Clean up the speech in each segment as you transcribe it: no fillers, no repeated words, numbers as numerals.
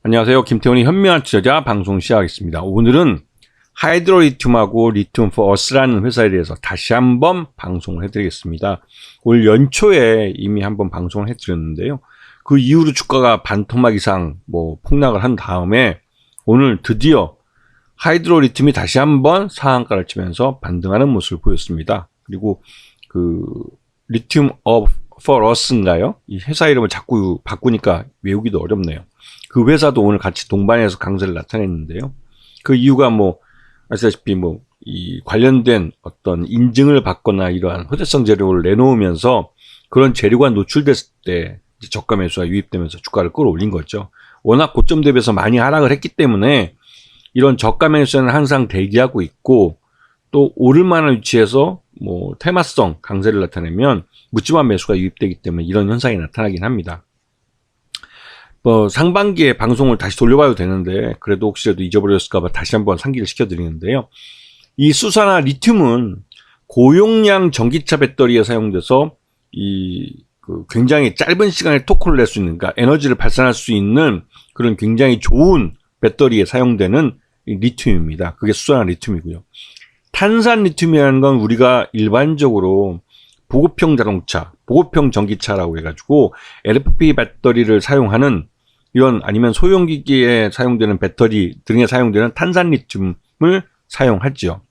안녕하세요. 김태훈의 현명한 투자자 방송 시작하겠습니다. 오늘은 하이드로리튬하고 리튬 포 어스라는 회사에 대해서 다시 한번 방송을 해드리겠습니다. 올 연초에 이미 한번 방송을 해드렸는데요. 그 이후로 주가가 반토막 이상 폭락을 한 다음에 오늘 드디어 하이드로리튬이 다시 한번 상한가를 치면서 반등하는 모습을 보였습니다. 그리고 그 리튬 for us인가요? 이 회사 이름을 자꾸 바꾸니까 외우기도 어렵네요. 그 회사도 오늘 같이 동반해서 강세를 나타냈는데요. 그 이유가 아시다시피 이 관련된 어떤 인증을 받거나 이러한 호재성 재료를 내놓으면서 그런 재료가 노출됐을 때 저가 매수가 유입되면서 주가를 끌어올린 거죠. 워낙 고점 대비해서 많이 하락을 했기 때문에 이런 저가 매수는 항상 대기하고 있고, 또 오를 만한 위치에서 테마성 강세를 나타내면 묻지마 매수가 유입되기 때문에 이런 현상이 나타나긴 합니다. 상반기에 방송을 다시 돌려봐도 되는데 그래도 혹시라도 잊어버렸을까봐 다시 한번 상기를 시켜드리는데요. 이 수산화 리튬은 고용량 전기차 배터리에 사용돼서 굉장히 짧은 시간에 토크를 낼 수 있는, 그러니까 에너지를 발산할 수 있는 그런 굉장히 좋은 배터리에 사용되는 리튬입니다. 그게 수산화 리튬이고요. 탄산 리튬이라는 건 우리가 일반적으로 보급형 자동차, 보급형 전기차라고 해가지고 LFP 배터리를 사용하는 이런, 아니면 소형기기에 사용되는 배터리 등에 사용되는 탄산 리튬을 사용하죠.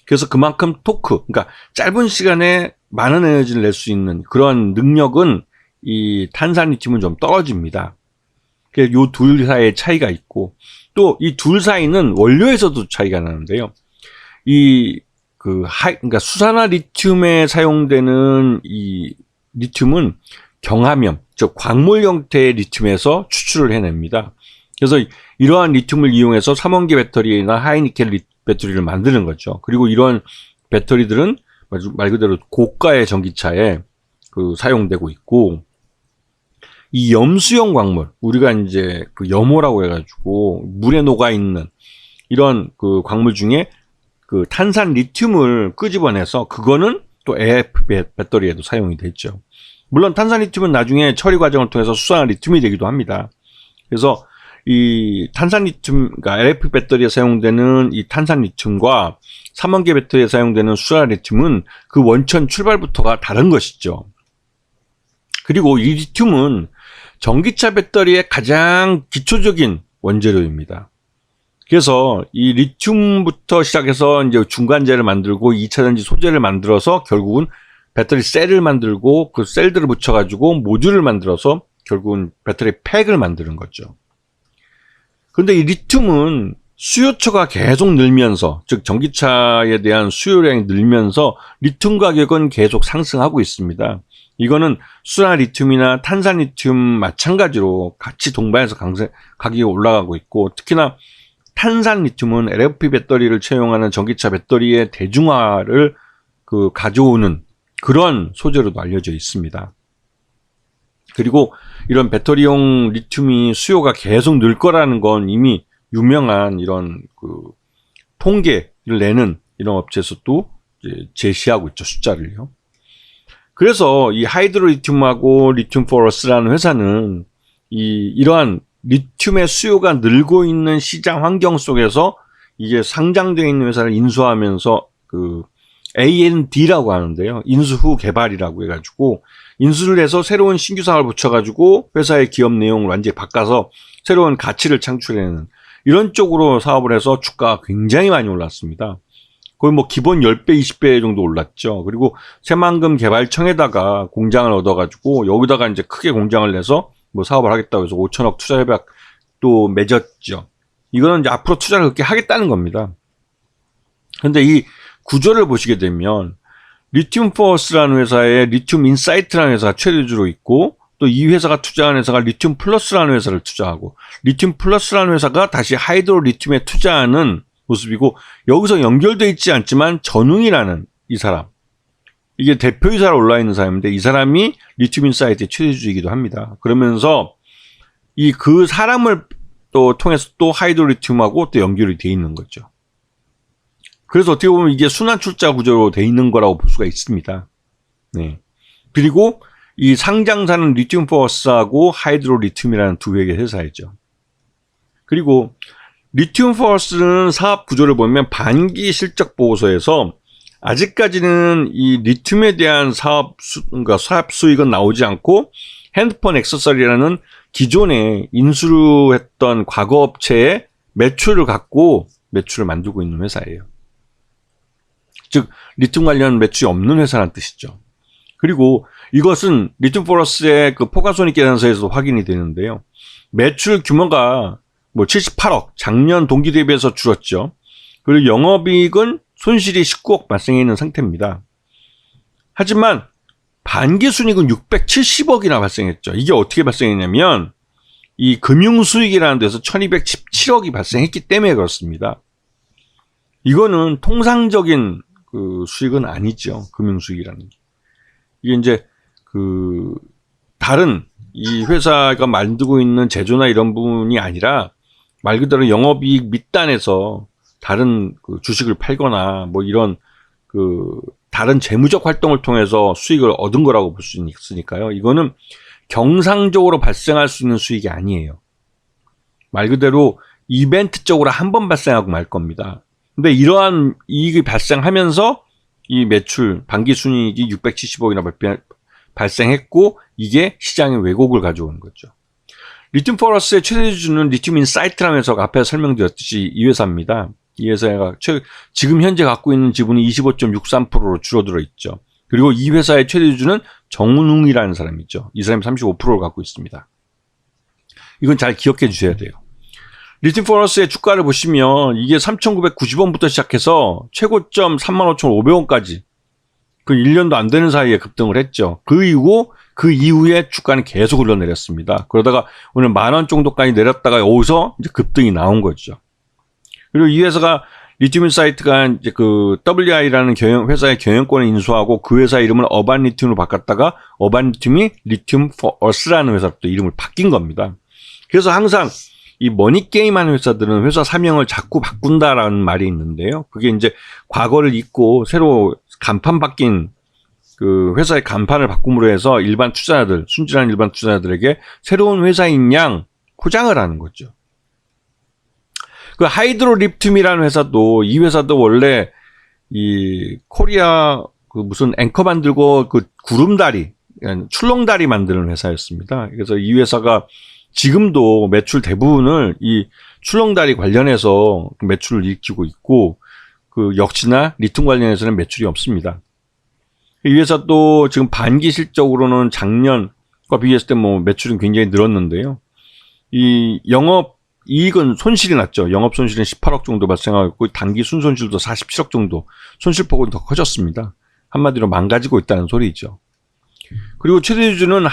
그래서 그만큼 토크, 그러니까 짧은 시간에 많은 에너지를 낼 수 있는 그런 능력은 이 탄산 리튬은 좀 떨어집니다. 그래서 이 둘 사이의 차이가 있고, 또 이 둘 사이는 원료에서도 차이가 나는데요. 그러니까 수산화 리튬에 사용되는 이 리튬은 경하면, 즉 광물 형태의 리튬에서 추출을 해냅니다. 그래서 이러한 리튬을 이용해서 삼원계 배터리나 하이니켈 배터리를 만드는 거죠. 그리고 이런 배터리들은 말 그대로 고가의 전기차에 사용되고 있고, 이 염수형 광물, 우리가 이제 염호라고 해가지고 물에 녹아 있는 이런 광물 중에 탄산 리튬을 끄집어내서 그거는 또 AF 배터리에도 사용이 됐죠. 물론 탄산 리튬은 나중에 처리 과정을 통해서 수산화 리튬이 되기도 합니다. 그래서 이 탄산 리튬, 그러니까 LFP 배터리에 사용되는 이 탄산 리튬과 삼원계 배터리에 사용되는 수산화 리튬은 그 원천 출발부터가 다른 것이죠. 그리고 이 리튬은 전기차 배터리의 가장 기초적인 원재료입니다. 그래서 이 리튬부터 시작해서 이제 중간재를 만들고 2차전지 소재를 만들어서 결국은 배터리 셀을 만들고 그 셀들을 붙여가지고 모듈을 만들어서 결국은 배터리 팩을 만드는 거죠. 근데 이 리튬은 수요처가 계속 늘면서, 즉 전기차에 대한 수요량이 늘면서 리튬 가격은 계속 상승하고 있습니다. 이거는 수산화 리튬이나 탄산 리튬 마찬가지로 같이 동반해서 가격이 올라가고 있고, 특히나 탄산 리튬은 LFP 배터리를 채용하는 전기차 배터리의 대중화를 가져오는 그런 소재로도 알려져 있습니다. 그리고 이런 배터리용 리튬이 수요가 계속 늘 거라는 건 이미 유명한 이런 통계를 내는 이런 업체에서도 제시하고 있죠, 숫자를요. 그래서 이 하이드로리튬하고 리튬 포 어스라는 회사는 이러한 리튬의 수요가 늘고 있는 시장 환경 속에서 이게 상장되어 있는 회사를 인수하면서 A&D라고 하는데요. 인수 후 개발이라고 해가지고 인수를 해서 새로운 신규 사업을 붙여가지고 회사의 기업 내용을 완전히 바꿔서 새로운 가치를 창출해내는 이런 쪽으로 사업을 해서 주가가 굉장히 많이 올랐습니다. 거의 기본 10배, 20배 정도 올랐죠. 그리고 새만금 개발청에다가 공장을 얻어가지고 여기다가 이제 크게 공장을 내서 사업을 하겠다고 해서 5천억 투자 협약도 맺었죠. 이거는 이제 앞으로 투자를 그렇게 하겠다는 겁니다. 근데 이 구조를 보시게 되면 리튬 포어스라는 회사에 리튬 인사이트라는 회사가 최대주로 있고, 또 이 회사가 투자한 회사가 리튬 플러스라는 회사를 투자하고, 리튬 플러스라는 회사가 다시 하이드로 리튬에 투자하는 모습이고, 여기서 연결되어 있지 않지만 전웅이라는 이 사람, 이게 대표이사로 올라 있는 사람인데 이 사람이 리튬 인사이트의 최대주이기도 합니다. 그러면서 그 사람을 또 통해서 또 하이드로 리튬하고 또 연결이 되어 있는 거죠. 그래서 어떻게 보면 이게 순환 출자 구조로 되어 있는 거라고 볼 수가 있습니다. 네. 그리고 이 상장사는 리튬 포어스하고 하이드로 리튬이라는 두 개의 회사이죠. 그리고 리튬 포러스는 사업 구조를 보면 반기 실적 보고서에서 아직까지는 이 리튬에 대한 그러니까 사업 수익은 나오지 않고 핸드폰 액세서리라는 기존에 인수했던 과거 업체의 매출을 갖고 매출을 만들고 있는 회사예요. 즉 리튬 관련 매출이 없는 회사란 뜻이죠. 그리고 이것은 리튬 포러스의 그 포괄손익 계산서에서 확인이 되는데요. 매출 규모가 뭐 78억, 작년 동기 대비해서 줄었죠. 그리고 영업이익은 손실이 19억 발생해 있는 상태입니다. 하지만 반기순이익은 670억이나 발생했죠. 이게 어떻게 발생했냐면 이 금융수익이라는 데서 1217억이 발생했기 때문에 그렇습니다. 이거는 통상적인 그 수익은 아니죠. 금융수익이라는 게. 이게 이제 그 다른 이 회사가 만들고 있는 제조나 이런 부분이 아니라 말 그대로 영업이익 밑단에서 다른 그 주식을 팔거나 뭐 이런 그 다른 재무적 활동을 통해서 수익을 얻은 거라고 볼 수 있으니까요. 이거는 경상적으로 발생할 수 있는 수익이 아니에요. 말 그대로 이벤트적으로 한 번 발생하고 말 겁니다. 근데 이러한 이익이 발생하면서 이 매출 반기순이익이 670억이나 발생했고 이게 시장의 왜곡을 가져오는 거죠. 리튬 포러스의 최대 주주는 리튬 인사이트라는 회사가 앞에 설명드렸듯이 이 회사입니다. 이 회사가 지금 현재 갖고 있는 지분이 25.63%로 줄어들어 있죠. 그리고 이 회사의 최대 주주는 정운웅이라는 사람이죠. 이 사람이 35%를 갖고 있습니다. 이건 잘 기억해 주셔야 돼요. 리튬 포러스의 주가를 보시면 이게 3,990원부터 시작해서 최고점 35,500원까지 그 1년도 안 되는 사이에 급등을 했죠. 그 이후에 주가는 계속 흘러내렸습니다. 그러다가 오늘 10,000원 정도까지 내렸다가 여기서 이제 급등이 나온 거죠. 그리고 이 회사가 리튬 인사이트가 이제 그 WI라는 회사의 경영권을 인수하고 그 회사 이름을 어반 리튬으로 바꿨다가 어반 리튬이 리튬 포러스라는 회사로 또 이름을 바뀐 겁니다. 그래서 항상 이 머니게임 하는 회사들은 회사 사명을 자꾸 바꾼다라는 말이 있는데요. 그게 이제 과거를 잊고 새로 간판 바뀐 그 회사의 간판을 바꿈으로 해서 일반 투자자들, 순진한 일반 투자자들에게 새로운 회사인 양 포장을 하는 거죠. 그 하이드로 리튬이라는 회사도 이 회사도 원래 이 코리아 그 무슨 앵커 만들고 그 구름다리, 출렁다리 만드는 회사였습니다. 그래서 이 회사가 지금도 매출 대부분을 이 출렁다리 관련해서 매출을 일으키고 있고 그 역시나 리튬 관련해서는 매출이 없습니다. 이 회사도 지금 반기 실적으로는 작년과 비교했을 때 뭐 매출은 굉장히 늘었는데요. 이 영업 이익은 손실이 났죠. 영업 손실은 18억 정도 발생하고 단기 순손실도 47억 정도 손실폭은 더 커졌습니다. 한마디로 망가지고 있다는 소리죠. 그리고 최대주주는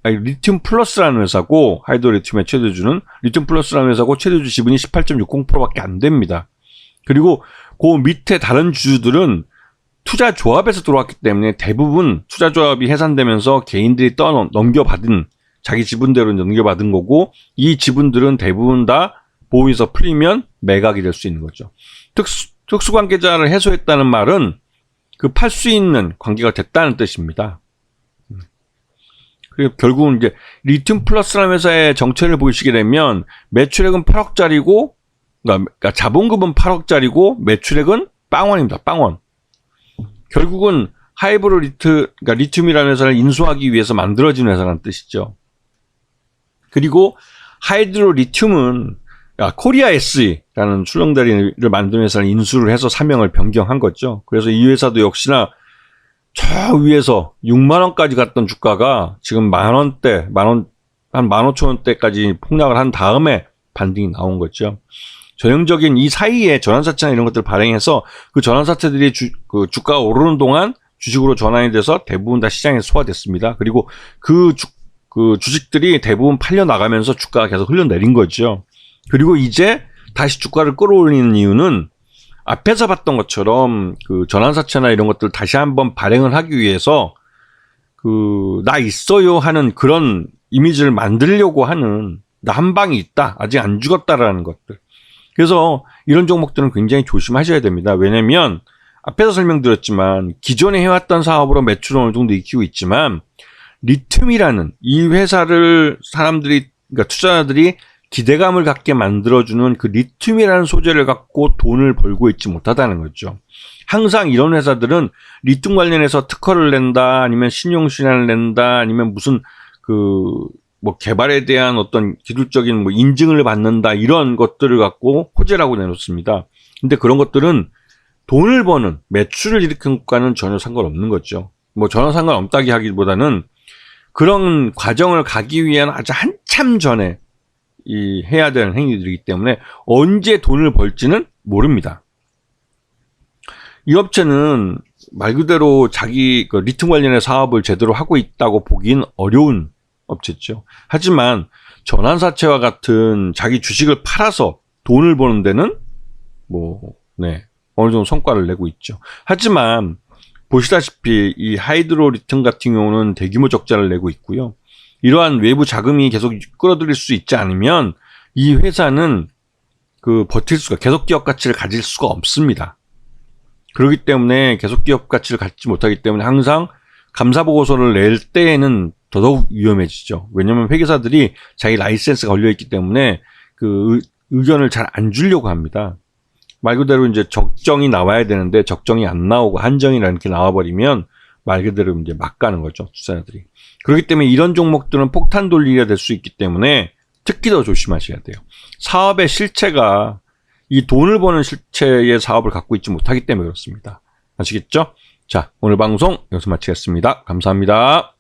리튬 플러스라는 회사고 하이드로 리튬의 최대주주는 리튬 플러스라는 회사고 최대주 지분이 18.60%밖에 안 됩니다. 그리고 그 밑에 다른 주주들은 투자조합에서 들어왔기 때문에 대부분 투자조합이 해산되면서 개인들이 넘겨받은 자기 지분대로 넘겨받은 거고 이 지분들은 대부분 다 보험에서 풀리면 매각이 될 수 있는 거죠. 특수관계자를 해소했다는 말은 그 팔 수 있는 관계가 됐다는 뜻입니다. 그리고 결국은 이제 리튬 플러스라는 회사의 정체를 보시게 되면 매출액은 8억짜리고 그러니까 자본금은 8억짜리고 매출액은 빵원입니다. 빵원. 결국은 그러니까 리튬이라는 회사를 인수하기 위해서 만들어진 회사라는 뜻이죠. 그리고 하이드로 리튬은 코리아 SE라는 출렁다리를 만드는 회사를 인수를 해서 사명을 변경한 거죠. 그래서 이 회사도 역시나 저 위에서 6만원까지 갔던 주가가 지금 만원대, 한 15,000원대까지 폭락을 한 다음에 반등이 나온 거죠. 전형적인 이 사이에 전환사채나 이런 것들을 발행해서 그 전환사채들이 그 주가가 오르는 동안 주식으로 전환이 돼서 대부분 다 시장에 소화됐습니다. 그리고 그 주식들이 대부분 팔려 나가면서 주가가 계속 흘러내린 거죠. 그리고 이제 다시 주가를 끌어올리는 이유는 앞에서 봤던 것처럼 그 전환사채나 이런 것들 다시 한번 발행을 하기 위해서 나 있어요 하는 그런 이미지를 만들려고 하는 나 한 방이 있다. 아직 안 죽었다라는 것들. 그래서 이런 종목들은 굉장히 조심하셔야 됩니다. 왜냐면 앞에서 설명드렸지만 기존에 해왔던 사업으로 매출은 어느 정도 익히고 있지만 리튬이라는 이 회사를 그러니까 투자자들이 기대감을 갖게 만들어주는 그 리튬이라는 소재를 갖고 돈을 벌고 있지 못하다는 거죠. 항상 이런 회사들은 리튬 관련해서 특허를 낸다, 아니면 신용신안을 낸다, 아니면 무슨 뭐 개발에 대한 어떤 기술적인 뭐 인증을 받는다, 이런 것들을 갖고 호재라고 내놓습니다. 근데 그런 것들은 돈을 버는, 매출을 일으키는 것과는 전혀 상관없는 거죠. 뭐 전혀 상관없다기 하기보다는 그런 과정을 가기 위한 아주 한참 전에 해야 되는 행위들이기 때문에 언제 돈을 벌지는 모릅니다. 이 업체는 말 그대로 자기 리튬 관련의 사업을 제대로 하고 있다고 보기는 어려운 업체죠. 하지만 전환사채와 같은 자기 주식을 팔아서 돈을 버는 데는 어느 정도 성과를 내고 있죠. 하지만 보시다시피 이 하이드로 리튬 같은 경우는 대규모 적자를 내고 있고요. 이러한 외부 자금이 계속 끌어들일 수 있지 않으면 이 회사는 버틸 수가, 계속 기업 가치를 가질 수가 없습니다. 그렇기 때문에 계속 기업 가치를 갖지 못하기 때문에 항상 감사 보고서를 낼 때에는 더더욱 위험해지죠. 왜냐하면 회계사들이 자기 라이센스가 걸려있기 때문에 의견을 잘 안 주려고 합니다. 말 그대로 이제 적정이 나와야 되는데 적정이 안 나오고 한정이라는 게 나와버리면 말 그대로 이제 막 가는 거죠, 투자자들이. 그렇기 때문에 이런 종목들은 폭탄 돌리기가 될 수 있기 때문에 특히 더 조심하셔야 돼요. 사업의 실체가 이 돈을 버는 실체의 사업을 갖고 있지 못하기 때문에 그렇습니다. 아시겠죠? 자, 오늘 방송 여기서 마치겠습니다. 감사합니다.